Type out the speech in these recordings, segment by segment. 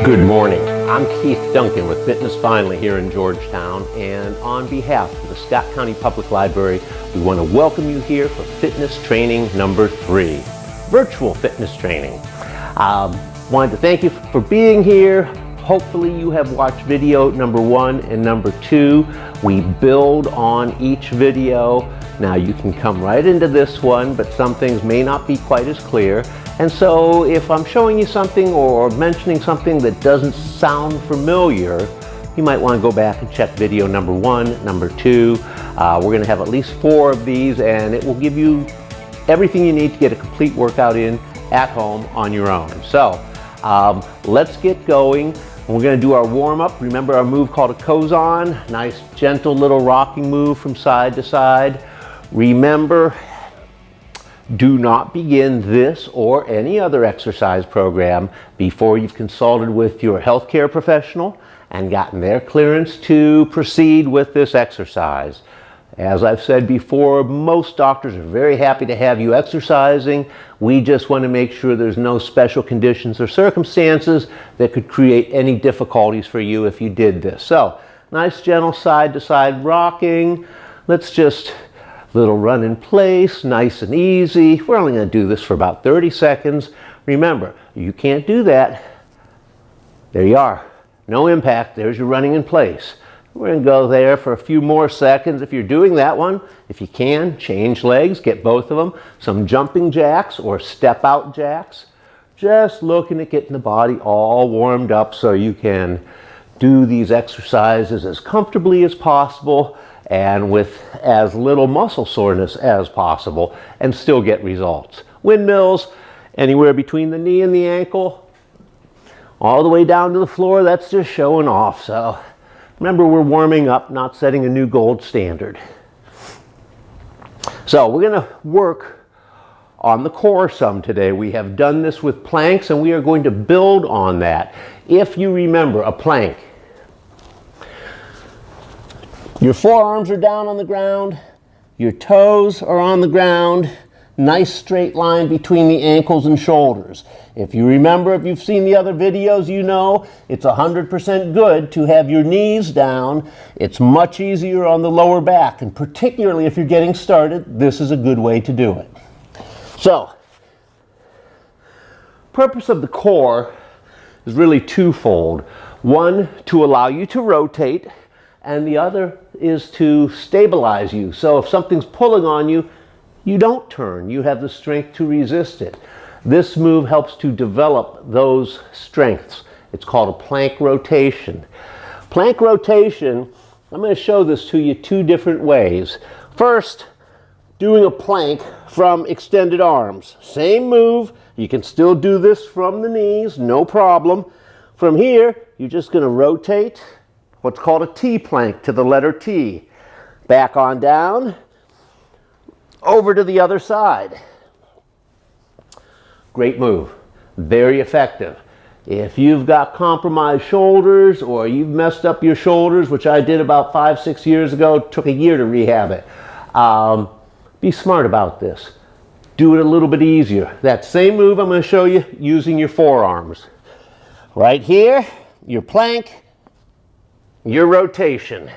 Good morning. I'm Keith Duncan with Fitness Finally here in Georgetown, and on behalf of the Scott County Public Library, we want to welcome you here for fitness training number 3, virtual fitness training. Wanted to thank you for being here. Hopefully you have watched video number 1 and number 2. We build on each video. Now you can come right into this one, but some things may not be quite as clear. And so if I'm showing you something or mentioning something that doesn't sound familiar, you might want to go back and check video number 1, number 2. We're going to have at least 4 of these, and it will give you everything you need to get a complete workout in at home on your own. So let's get going. We're going to do our warm-up. Remember our move called a Kozan, nice gentle little rocking move from side to side. Remember, do not begin this or any other exercise program before you've consulted with your healthcare professional and gotten their clearance to proceed with this exercise. As I've said before, most doctors are very happy to have you exercising. We just want to make sure there's no special conditions or circumstances that could create any difficulties for you if you did this. So, nice gentle side to side rocking. Let's just little run in place, nice and easy. We're only going to do this for about 30 seconds. Remember, you can't do that. There you are. No impact. There's your running in place. We're going to go there for a few more seconds. If you're doing that one, if you can, change legs, get both of them. Some jumping jacks or step out jacks. Just looking at getting the body all warmed up so you can do these exercises as comfortably as possible and with as little muscle soreness as possible, and still get results. Windmills, anywhere between the knee and the ankle, all the way down to the floor, that's just showing off. So remember, we're warming up, not setting a new gold standard. So we're going to work on the core some today. We have done this with planks, and we are going to build on that. If you remember a plank, your forearms are down on the ground, your toes are on the ground, nice straight line between the ankles and shoulders. If you remember, if you've seen the other videos, you know it's 100% good to have your knees down. It's much easier on the lower back, and particularly if you're getting started, this is a good way to do it. So, purpose of the core is really twofold. One, to allow you to rotate, and the other is to stabilize you. So if something's pulling on you, you don't turn. You have the strength to resist it. This move helps to develop those strengths. It's called a plank rotation. Plank rotation, I'm going to show this to you 2 different ways. First, doing a plank from extended arms. Same move. You can still do this from the knees, no problem. From here, you're just going to rotate what's called a T-plank to the letter T. Back on down, over to the other side. Great move, very effective. If you've got compromised shoulders or you've messed up your shoulders, which I did about 5-6 years ago, took a year to rehab it. Be smart about this. Do it a little bit easier. That same move I'm going to show you using your forearms. Right here, your plank, your rotation,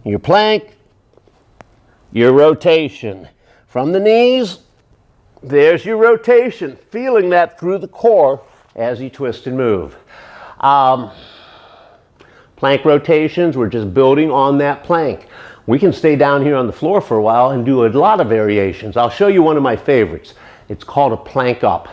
your plank, your rotation. From the knees, there's your rotation, feeling that through the core as you twist and move. Plank rotations, we're just building on that plank. We can stay down here on the floor for a while and do a lot of variations. I'll show you one of my favorites. It's called a plank up.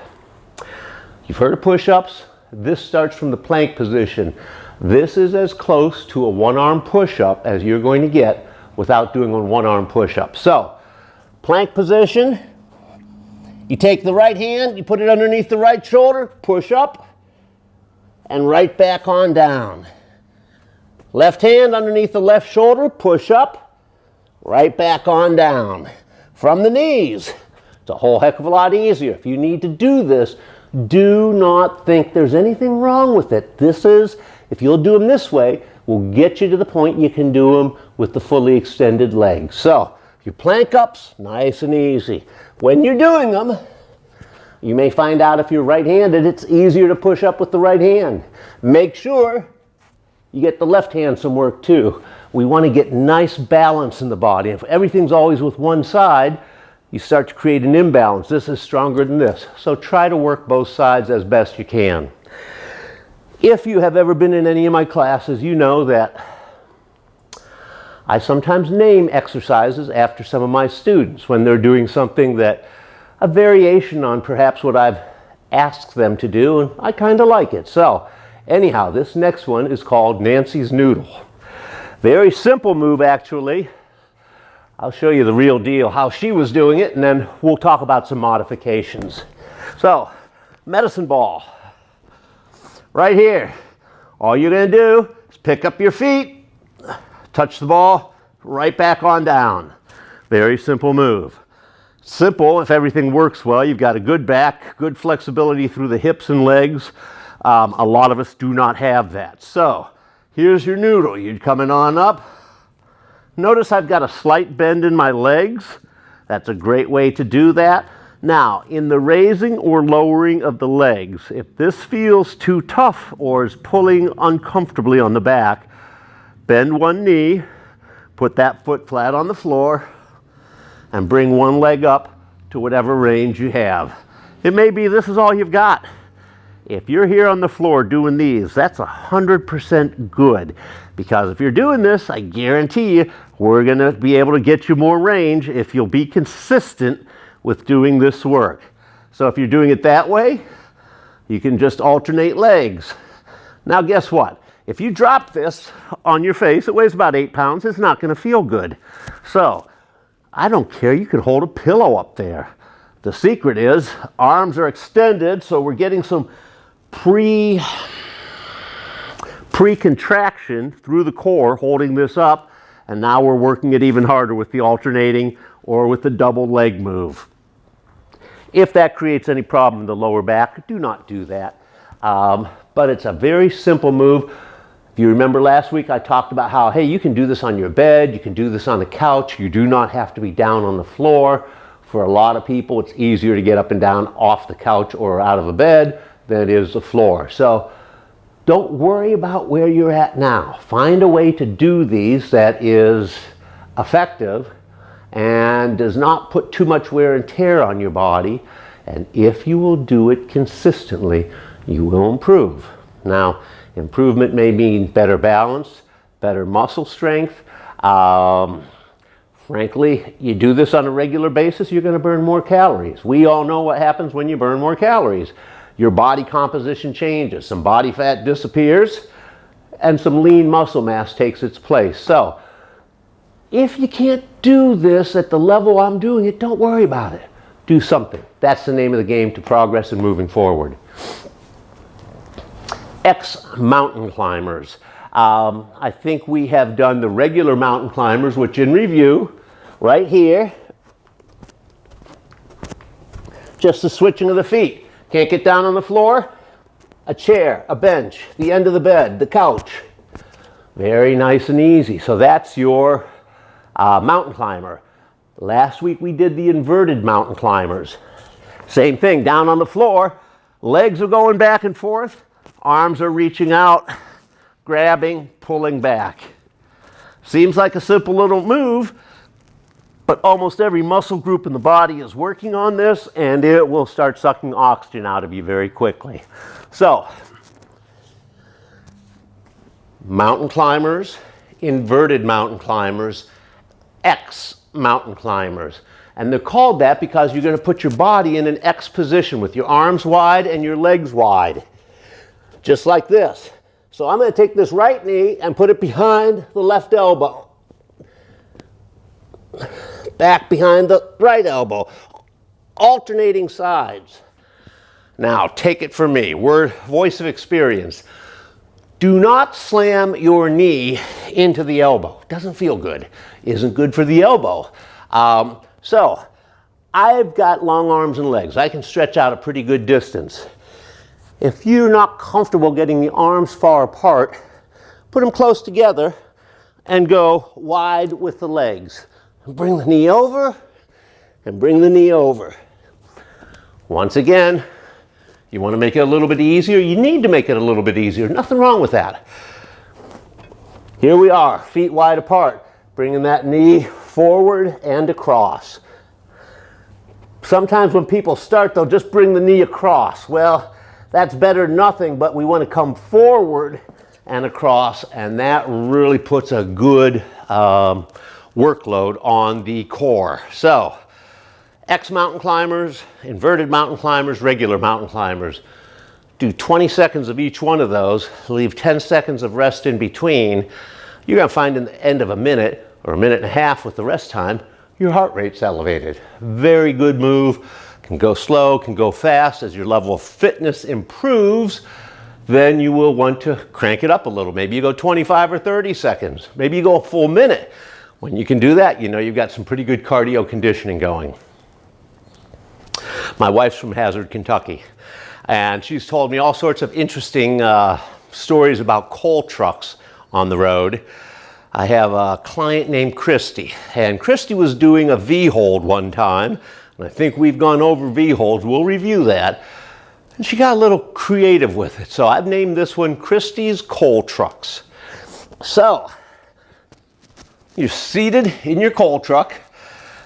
You've heard of push-ups? This starts from the plank position. This is as close to a one-arm push-up as you're going to get without doing a one-arm push-up. So, plank position, you take the right hand, you put it underneath the right shoulder, push up, and right back on down. Left hand underneath the left shoulder, push up, right back on down. From the knees, it's a whole heck of a lot easier. If you need to do this, do not think there's anything wrong with it. This is, if you'll do them this way, will get you to the point you can do them with the fully extended legs. So, your plank ups, nice and easy. When you're doing them, You may find out if you're right-handed, it's easier to push up with the right hand. Make sure you get the left hand some work too. We want to get nice balance in the body. If everything's always with one side, you start to create an imbalance. This is stronger than this. So try to work both sides as best you can. If you have ever been in any of my classes, you know that I sometimes name exercises after some of my students when they're doing something that a variation on perhaps what I've asked them to do, and I kind of like it. So anyhow, this next one is called Nancy's Noodle. Very simple move, actually. I'll show you the real deal, how she was doing it, and then we'll talk about some modifications. So, medicine ball. Right here. All you're going to do is pick up your feet, touch the ball, right back on down. Very simple move. Simple if everything works well. You've got a good back, good flexibility through the hips and legs. A lot of us do not have that. So, here's your noodle. You're coming on up. Notice I've got a slight bend in my legs. That's a great way to do that. Now, in the raising or lowering of the legs, if this feels too tough or is pulling uncomfortably on the back, bend one knee, put that foot flat on the floor, and bring one leg up to whatever range you have. It may be this is all you've got. If you're here on the floor doing these, that's 100% good. Because if you're doing this, I guarantee you, we're going to be able to get you more range if you'll be consistent with doing this work. So if you're doing it that way, you can just alternate legs. Now guess what? If you drop this on your face, it weighs about 8 pounds, it's not going to feel good. So I don't care, you can hold a pillow up there. The secret is arms are extended, so we're getting some pre-contraction through the core holding this up, and now we're working it even harder with the alternating or with the double leg move. If that creates any problem in the lower back, do not do that. But it's a very simple move. If you remember last week, I talked about how, hey, you can do this on your bed, you can do this on the couch, you do not have to be down on the floor. For a lot of people, it's easier to get up and down off the couch or out of a bed than it is the floor. So don't worry about where you're at now. Find a way to do these that is effective and does not put too much wear and tear on your body. And if you will do it consistently, you will improve. Now, improvement may mean better balance, better muscle strength. Frankly, you do this on a regular basis, you're going to burn more calories. We all know what happens when you burn more calories. Your body composition changes, some body fat disappears, and some lean muscle mass takes its place. So, if you can't do this at the level I'm doing it, don't worry about it. Do something. That's the name of the game to progress and moving forward. Mountain climbers. I think we have done the regular mountain climbers, which in review, right here, just the switching of the feet. Can't get down on the floor? A chair, a bench, the end of the bed, the couch. Very nice and easy. So that's your mountain climber. Last week we did the inverted mountain climbers. Same thing, down on the floor, legs are going back and forth, arms are reaching out, grabbing, pulling back. Seems like a simple little move, but almost every muscle group in the body is working on this, and it will start sucking oxygen out of you very quickly. So, mountain climbers, inverted mountain climbers, X mountain climbers. And they're called that because you're going to put your body in an X position with your arms wide and your legs wide. Just like this. So I'm going to take this right knee and put it behind the left elbow. Back behind the right elbow. Alternating sides. Now, take it from me. Voice of experience. Do not slam your knee into the elbow. Doesn't feel good. Isn't good for the elbow. So, I've got long arms and legs. I can stretch out a pretty good distance. If you're not comfortable getting the arms far apart, put them close together and go wide with the legs. Bring the knee over and bring the knee over. Once again, you want to make it a little bit easier. You need to make it a little bit easier. Nothing wrong with that. Here we are, feet wide apart, bringing that knee forward and across. Sometimes when people start, they'll just bring the knee across. Well, that's better than nothing, but we want to come forward and across, and that really puts a good workload on the core. So, X mountain climbers, inverted mountain climbers, regular mountain climbers. Do 20 seconds of each one of those, leave 10 seconds of rest in between. You're going to find in the end of a minute or a minute and a half with the rest time, your heart rate's elevated. Very good move. Can go slow, can go fast. As your level of fitness improves, then you will want to crank it up a little. Maybe you go 25 or 30 seconds. Maybe you go a full minute. When you can do that, you know you've got some pretty good cardio conditioning going. My wife's from Hazard, Kentucky, and she's told me all sorts of interesting stories about coal trucks on the road. I have a client named Christy, and Christy was doing a V-hold one time, and I think we've gone over V-holds. We'll review that. And she got a little creative with it, so I've named this one Christy's Coal Trucks. So, you're seated in your coal truck.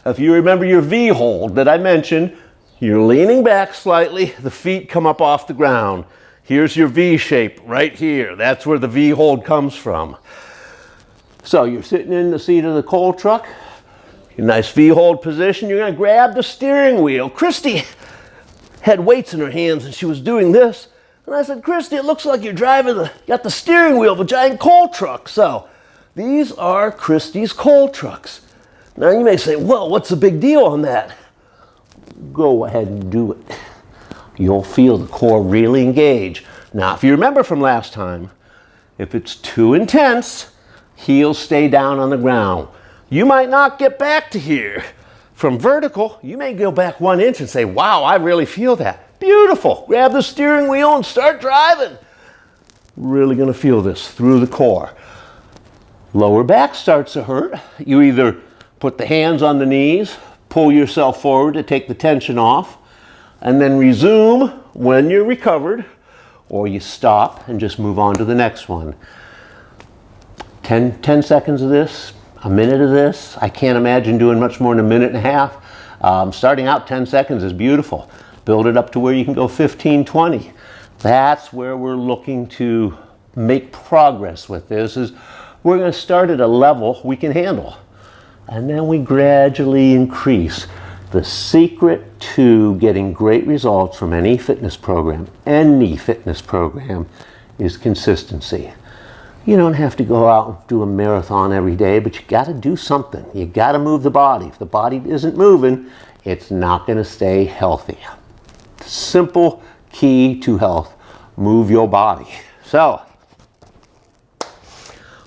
If you remember your V-hold that I mentioned, you're leaning back slightly, the feet come up off the ground. Here's your V shape right here. That's where the V-hold comes from. So you're sitting in the seat of the coal truck, your nice V-hold position. You're going to grab the steering wheel. Christy had weights in her hands and she was doing this. And I said, Christy, it looks like you're got the steering wheel of a giant coal truck. So these are Christy's coal trucks. Now you may say, well, what's the big deal on that? Go ahead and do it. You'll feel the core really engage. Now, if you remember from last time, if it's too intense, heels stay down on the ground. You might not get back to here. From vertical, you may go back 1 inch and say, wow, I really feel that. Beautiful. Grab the steering wheel and start driving. Really going to feel this through the core. Lower back starts to hurt. You either put the hands on the knees, pull yourself forward to take the tension off, and then resume when you're recovered, or you stop and just move on to the next one. 10 seconds of this, a minute of this. I can't imagine doing much more than a minute and a half. Starting out 10 seconds is beautiful. Build it up to where you can go 15, 20. That's where we're looking to make progress with this. Is we're going to start at a level we can handle. And then we gradually increase. The secret to getting great results from any fitness program is consistency. You don't have to go out and do a marathon every day, but you got to do something. You got to move the body. If the body isn't moving, it's not going to stay healthy. Simple key to health: move your body. So,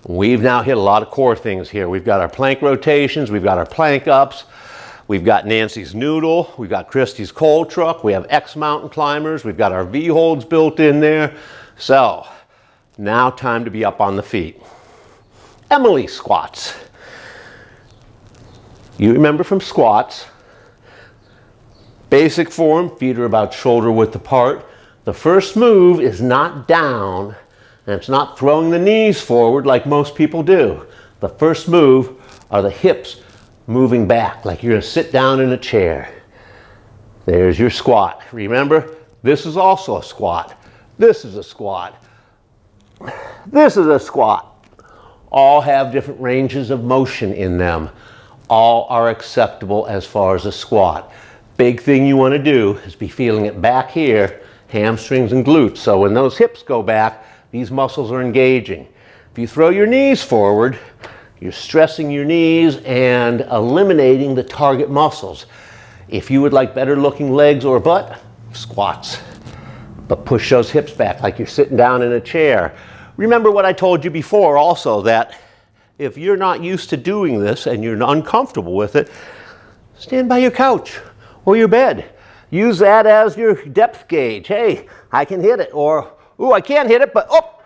we've now hit a lot of core things here. We've got our plank rotations, we've got our plank ups, we've got Nancy's Noodle, we've got Christy's coal truck, we have X mountain climbers, we've got our V-holds built in there. So, now time to be up on the feet. Emily squats. You remember from squats, basic form, feet are about shoulder width apart. The first move is not down, and it's not throwing the knees forward like most people do. The first move are the hips moving back like you're going to sit down in a chair. There's your squat. Remember, this is also a squat. This is a squat. This is a squat. All have different ranges of motion in them. All are acceptable as far as a squat. Big thing you want to do is be feeling it back here, hamstrings and glutes. So when those hips go back, these muscles are engaging. If you throw your knees forward, you're stressing your knees and eliminating the target muscles. If you would like better looking legs or butt, squats. But push those hips back like you're sitting down in a chair. Remember what I told you before also, that if you're not used to doing this and you're uncomfortable with it, stand by your couch or your bed. Use that as your depth gauge. Hey, I can hit it, or, ooh, I can't hit it, but, oh,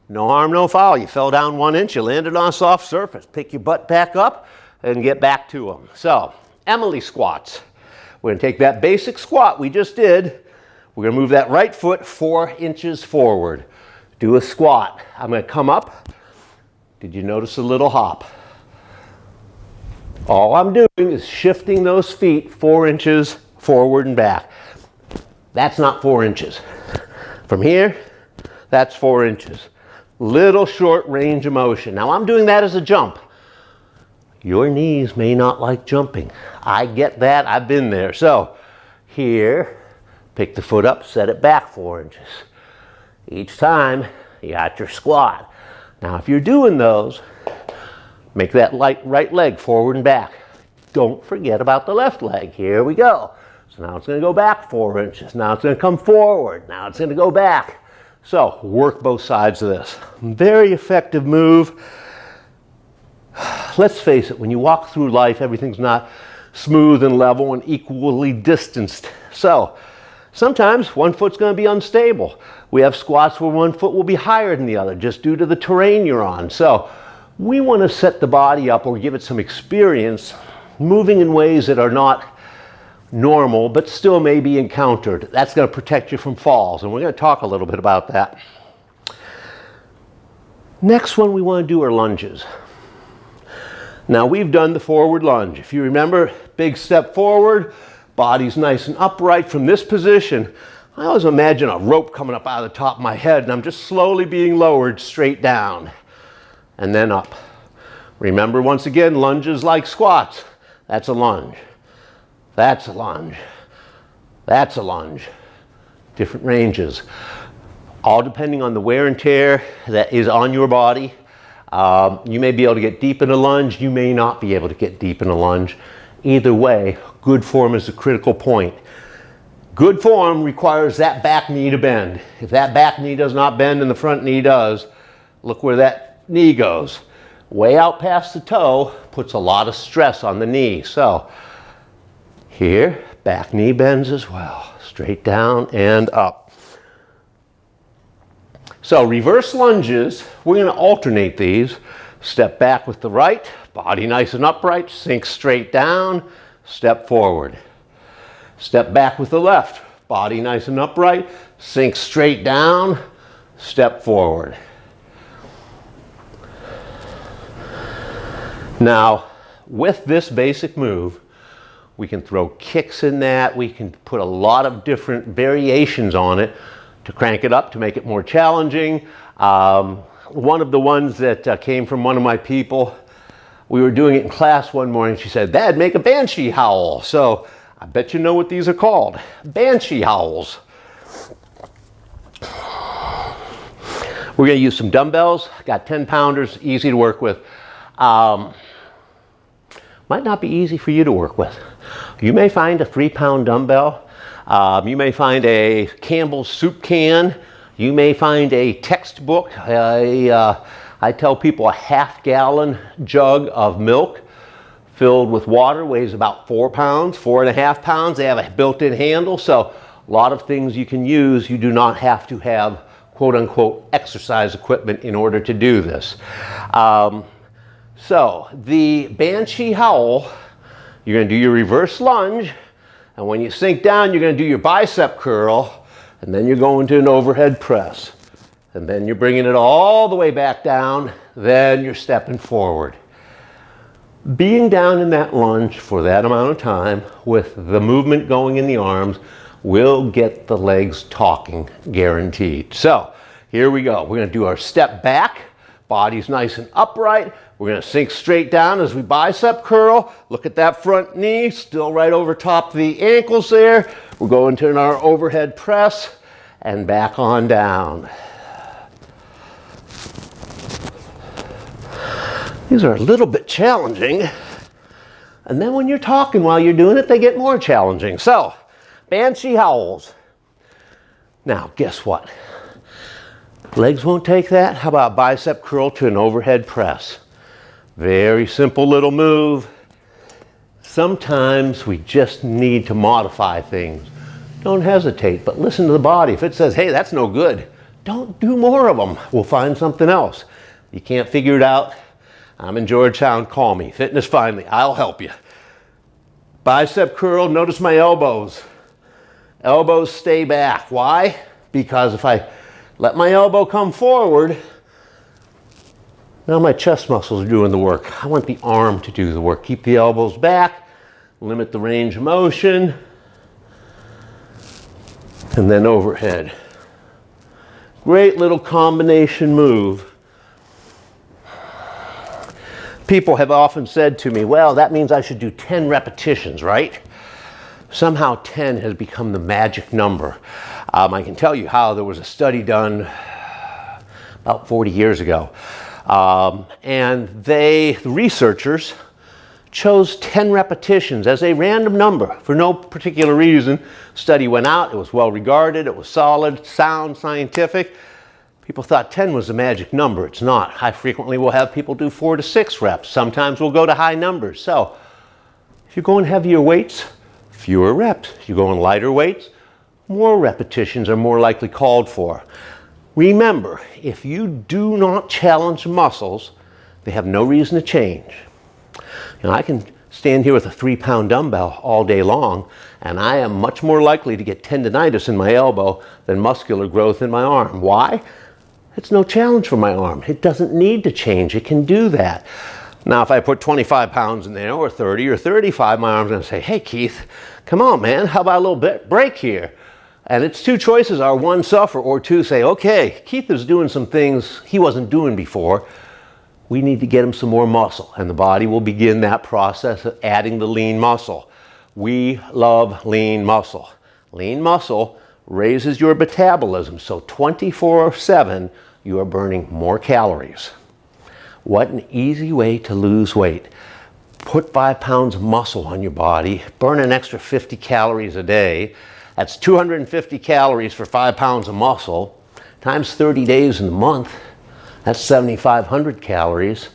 no harm, no foul. You fell down 1 inch, you landed on a soft surface. Pick your butt back up and get back to them. So, Emily squats. We're going to take that basic squat we just did. We're going to move that right foot 4 inches forward. Do a squat. I'm going to come up. Did you notice a little hop? All I'm doing is shifting those feet 4 inches forward and back. That's not 4 inches. From here, that's 4 inches. Little short range of motion. Now I'm doing that as a jump. Your knees may not like jumping. I get that, I've been there. So here, pick the foot up, set it back 4 inches. Each time, you got your squat. Now if you're doing those, make that right leg forward and back. Don't forget about the left leg. Here we go. So now it's going to go back 4 inches. Now it's going to come forward. Now it's going to go back. So work both sides of this. Very effective move. Let's face it, when you walk through life, everything's not smooth and level and equally distanced. So sometimes one foot's going to be unstable. We have squats where one foot will be higher than the other just due to the terrain you're on. So we want to set the body up or give it some experience moving in ways that are not normal but still may be encountered. That's going to protect you from falls, and we're going to talk a little bit about that. Next one we want to do are lunges. Now we've done the forward lunge. If you remember, big step forward, body's nice and upright from this position. I always imagine a rope coming up out of the top of my head and I'm just slowly being lowered straight down and then up. Remember, once again, lunges like squats. That's a lunge. That's a lunge. That's a lunge. Different ranges. All depending on the wear and tear that is on your body. You may be able to get deep in a lunge, you may not be able to get deep in a lunge. Either way, good form is a critical point. Good form requires that back knee to bend. If that back knee does not bend and the front knee does, look where that knee goes. Way out past the toe puts a lot of stress on the knee. So here, back knee bends as well. Straight down and up. So reverse lunges, we're going to alternate these. Step back with the right, body nice and upright, sink straight down, step forward. Step back with the left, body nice and upright, sink straight down, step forward. Now, with this basic move, we can throw kicks in that, we can put a lot of different variations on it to crank it up, to make it more challenging. One of the ones that came from one of my people, we were doing it in class one morning. She said, "Dad, make a Banshee Howl." So I bet you know what these are called. Banshee Howls. We're going to use some dumbbells. Got 10 pounders, easy to work with. Might not be easy for you to work with. You may find a 3-pound dumbbell. You may find a Campbell's soup can. You may find a textbook. I tell people a half-gallon jug of milk filled with water weighs about 4 pounds, 4.5 pounds. They have a built-in handle, so a lot of things you can use. You do not have to have quote-unquote exercise equipment in order to do this. So the Banshee Howl, you're going to do your reverse lunge, and when you sink down, you're going to do your bicep curl, and then you're going to an overhead press. And then you're bringing it all the way back down, then you're stepping forward. Being down in that lunge for that amount of time with the movement going in the arms will get the legs talking, guaranteed. So here we go. We're going to do our step back. Body's nice and upright. We're going to sink straight down as we bicep curl. Look at that front knee, still right over top of the ankles there. We're going to our overhead press and back on down. These are a little bit challenging. And then when you're talking while you're doing it, they get more challenging. So, Banshee Howls. Now, guess what? Legs won't take that. How about bicep curl to an overhead press? Very simple little move. Sometimes we just need to modify things. Don't hesitate, but listen to the body. If it says, hey, that's no good, don't do more of them. We'll find something else. You can't figure it out? I'm in Georgetown. Call me. Fitness Finally. I'll help you. Bye. Bicep curl, notice my elbows. Elbows stay back. Why? Because if I let my elbow come forward, now my chest muscles are doing the work. I want the arm to do the work. Keep the elbows back, limit the range of motion, and then overhead. Great little combination move. People have often said to me, well, that means I should do 10 repetitions, right? Somehow 10 has become the magic number. I can tell you how. There was a study done about 40 years ago. And the researchers chose 10 repetitions as a random number for no particular reason. Study went out, it was well regarded, it was solid, sound, scientific. People thought 10 was the magic number. It's not. I frequently will have people do 4 to 6 reps. Sometimes we'll go to high numbers. So if you're going heavier weights, fewer reps. If you're going lighter weights, more repetitions are more likely called for. Remember, if you do not challenge muscles, they have no reason to change. You know, I can stand here with a 3-pound dumbbell all day long, and I am much more likely to get tendinitis in my elbow than muscular growth in my arm. Why? It's no challenge for my arm. It doesn't need to change. It can do that. Now, if I put 25 pounds in there, or 30 or 35, my arm's going to say, hey, Keith, come on, man. How about a little bit break here? And it's two choices are: one, suffer, or two, say, okay, Keith is doing some things he wasn't doing before. We need to get him some more muscle. And the body will begin that process of adding the lean muscle. We love lean muscle. Lean muscle raises your metabolism, so 24/7 you are burning more calories. What an easy way to lose weight. Put 5 pounds of muscle on your body, burn an extra 50 calories a day. That's 250 calories for 5 pounds of muscle, times 30 days in the month. That's 7,500 calories.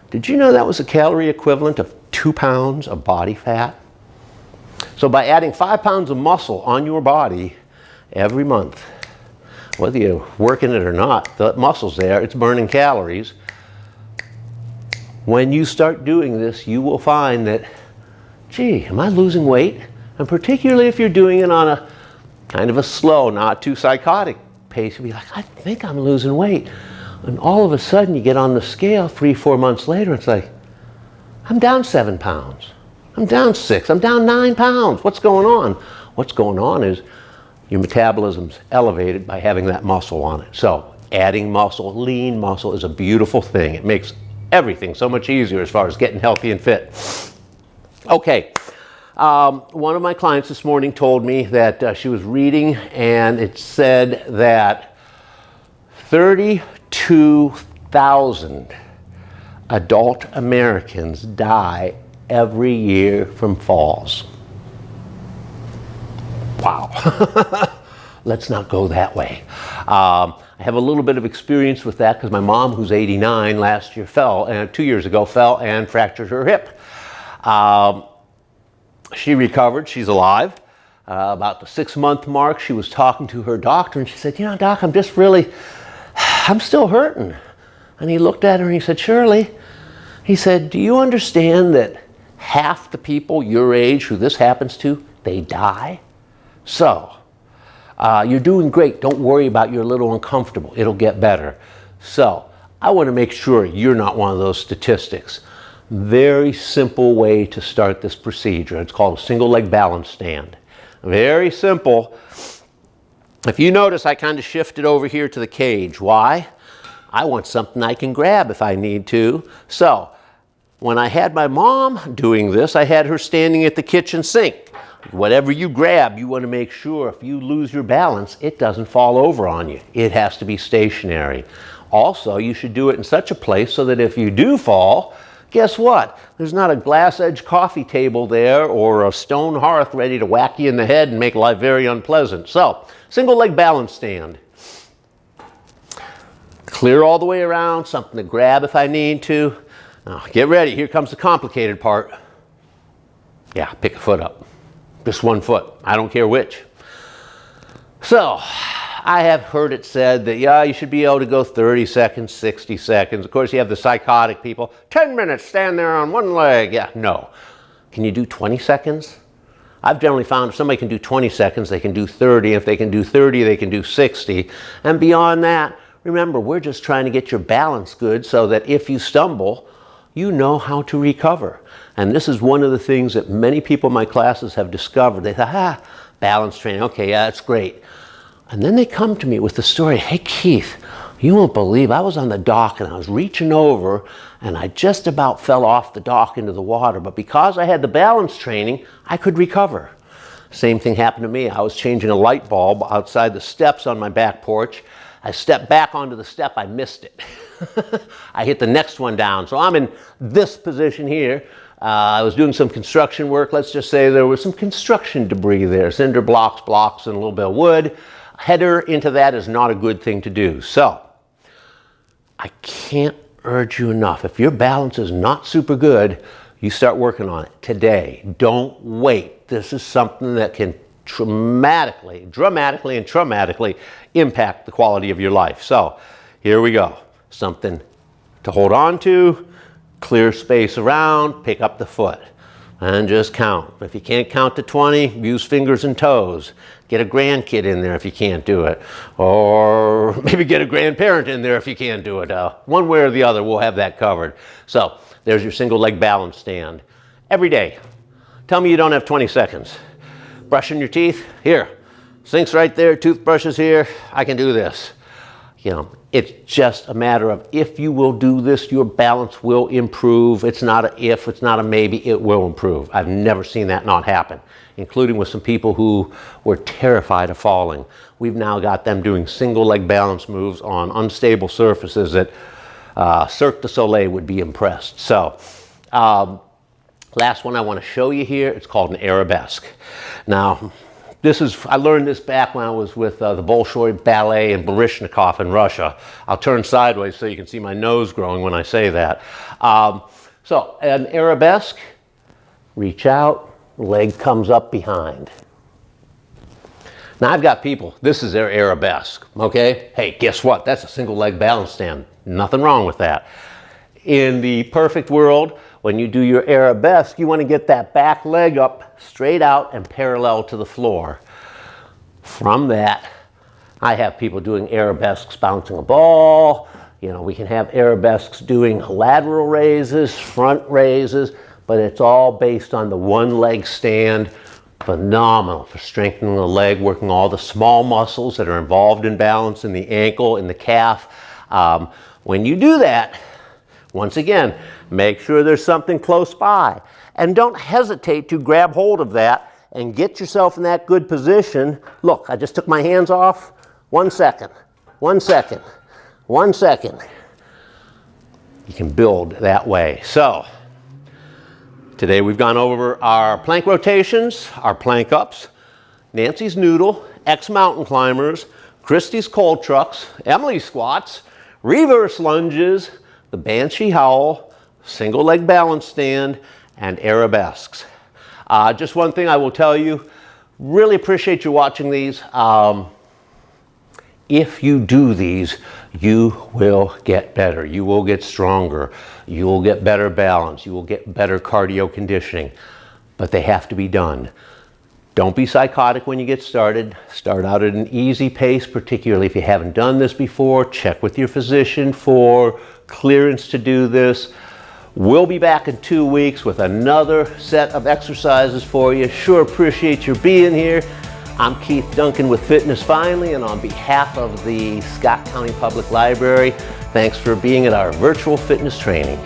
Did you know that was a calorie equivalent of 2 pounds of body fat? So by adding 5 pounds of muscle on your body every month, whether you're working it or not, the muscle's there, it's burning calories. When you start doing this, you will find that, gee, am I losing weight? And particularly if you're doing it on a kind of a slow, not too psychotic pace, you'll be like, I think I'm losing weight. And all of a sudden you get on the scale 3-4 months later, it's like, I'm down 7 pounds. I'm down 6, I'm down 9 pounds. What's going on? What's going on is your metabolism's elevated by having that muscle on it. So adding muscle, lean muscle, is a beautiful thing. It makes everything so much easier as far as getting healthy and fit. Okay, one of my clients this morning told me that she was reading and it said that 32,000 adult Americans die every year from falls. Wow. Let's not go that way. I have a little bit of experience with that because my mom, who's 89, last year fell, and 2 years ago fell and fractured her hip. She recovered, she's alive. About the 6-month mark, she was talking to her doctor and she said, you know, Doc, I'm still hurting. And he looked at her and he said, Shirley, he said, do you understand that half the people your age who this happens to, they die? So, you're doing great. Don't worry about you're a little uncomfortable. It'll get better. So, I want to make sure you're not one of those statistics. Very simple way to start this procedure. It's called a single leg balance stand. Very simple. If you notice, I kind of shifted over here to the cage. Why? I want something I can grab if I need to. So, when I had my mom doing this, I had her standing at the kitchen sink. Whatever you grab, you want to make sure if you lose your balance, it doesn't fall over on you. It has to be stationary. Also, you should do it in such a place so that if you do fall, guess what? There's not a glass edge coffee table there or a stone hearth ready to whack you in the head and make life very unpleasant. So, single leg balance stand. Clear all the way around, something to grab if I need to. Now, get ready. Here comes the complicated part. Yeah, pick a foot up. Just one foot. I don't care which. So, I have heard it said that, yeah, you should be able to go 30 seconds, 60 seconds. Of course, you have the psychotic people. 10 minutes, stand there on one leg. Yeah, no. Can you do 20 seconds? I've generally found if somebody can do 20 seconds, they can do 30. If they can do 30, they can do 60. And beyond that, remember, we're just trying to get your balance good so that if you stumble, you know how to recover. And this is one of the things that many people in my classes have discovered. They thought, balance training, okay, yeah, that's great. And then they come to me with the story, hey Keith, you won't believe, I was on the dock and I was reaching over and I just about fell off the dock into the water, but because I had the balance training, I could recover. Same thing happened to me. I was changing a light bulb outside the steps on my back porch. I stepped back onto the step, I missed it. I hit the next one down. So I'm in this position here. I was doing some construction work. Let's just say there was some construction debris there, cinder blocks, and a little bit of wood. Header into that is not a good thing to do. So I can't urge you enough. If your balance is not super good, you start working on it today. Don't wait. This is something that can dramatically and traumatically impact the quality of your life. So here we go. Something to hold on to, clear space around, pick up the foot, and just count. If you can't count to 20, use fingers and toes. Get a grandkid in there if you can't do it. Or maybe get a grandparent in there if you can't do it. One way or the other, we'll have that covered. So there's your single leg balance stand. Every day. Tell me you don't have 20 seconds. Brushing your teeth? Here. Sink's right there, toothbrush is here. I can do this. You know, it's just a matter of if you will do this, your balance will improve. It's not a if, it's not a maybe, it will improve. I've never seen that not happen, including with some people who were terrified of falling. We've now got them doing single leg balance moves on unstable surfaces that Cirque du Soleil would be impressed. So, last one I want to show you here, it's called an arabesque. Now, I learned this back when I was with the Bolshoi Ballet in Baryshnikov in Russia. I'll turn sideways so you can see my nose growing when I say that. So an arabesque, reach out, leg comes up behind. Now I've got people, this is their arabesque, okay? Hey, guess what? That's a single leg balance stand. Nothing wrong with that. In the perfect world, when you do your arabesque, you want to get that back leg up straight out and parallel to the floor. From that, I have people doing arabesques bouncing a ball. You know, we can have arabesques doing lateral raises, front raises, but it's all based on the one leg stand. Phenomenal for strengthening the leg, working all the small muscles that are involved in balance in the ankle, in the calf. When you do that, once again, make sure there's something close by. And don't hesitate to grab hold of that and get yourself in that good position. Look, I just took my hands off. 1 second, 1 second, 1 second. You can build that way. So, today we've gone over our plank rotations, our plank ups, Nancy's Noodle, ex-mountain climbers, Christy's cold trucks, Emily's squats, reverse lunges, the Banshee Howl, single leg balance stand, and arabesques. Just one thing I will tell you, really appreciate you watching these. If you do these, you will get better. You will get stronger. You will get better balance. You will get better cardio conditioning. But they have to be done. Don't be psychotic when you get started. Start out at an easy pace, particularly if you haven't done this before. Check with your physician for clearance to do this. We'll be back in 2 weeks with another set of exercises for you. Sure appreciate your being here. I'm Keith Duncan with Fitness Finally, and on behalf of the Scott County Public Library, thanks for being at our virtual fitness training.